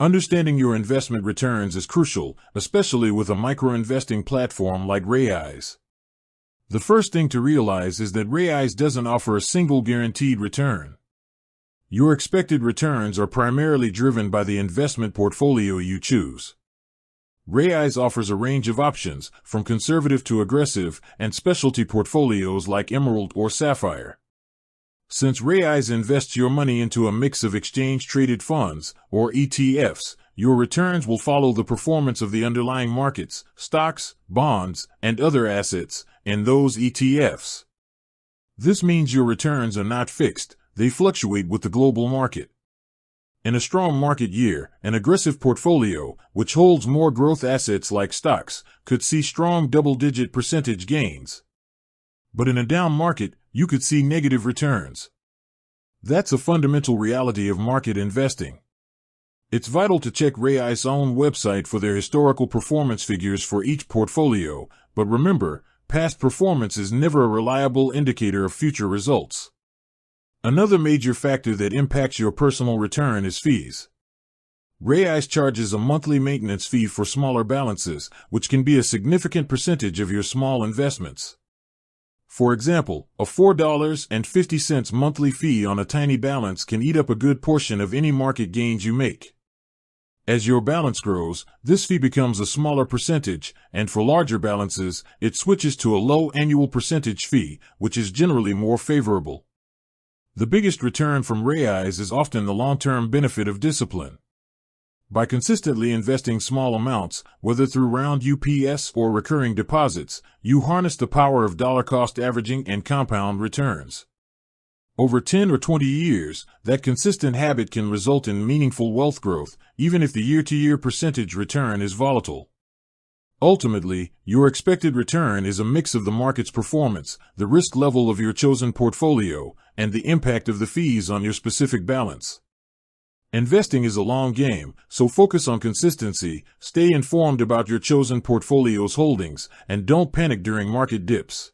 Understanding your investment returns is crucial, especially with a micro-investing platform like Raiz. The first thing to realize is that Raiz doesn't offer a single guaranteed return. Your expected returns are primarily driven by the investment portfolio you choose. Raiz offers a range of options, from conservative to aggressive, and specialty portfolios like Emerald or Sapphire. Since Raiz invests your money into a mix of exchange-traded funds, or ETFs, your returns will follow the performance of the underlying markets, stocks, bonds, and other assets in those ETFs. This means your returns are not fixed, they fluctuate with the global market. In a strong market year, an aggressive portfolio, which holds more growth assets like stocks, could see strong double-digit percentage gains. But in a down market, you could see negative returns. That's a fundamental reality of market investing. It's vital to check Raiz's own website for their historical performance figures for each portfolio, but remember, past performance is never a reliable indicator of future results. Another major factor that impacts your personal return is fees. Raiz charges a monthly maintenance fee for smaller balances, which can be a significant percentage of your small investments. For example, a $4.50 monthly fee on a tiny balance can eat up a good portion of any market gains you make. As your balance grows, this fee becomes a smaller percentage, and for larger balances, it switches to a low annual percentage fee, which is generally more favorable. The biggest return from Raiz is often the long-term benefit of discipline. By consistently investing small amounts, whether through roundups or recurring deposits, you harness the power of dollar-cost averaging and compound returns. Over 10 or 20 years, that consistent habit can result in meaningful wealth growth, even if the year-to-year percentage return is volatile. Ultimately, your expected return is a mix of the market's performance, the risk level of your chosen portfolio, and the impact of the fees on your specific balance. Investing is a long game, so focus on consistency, stay informed about your chosen portfolio's holdings, and don't panic during market dips.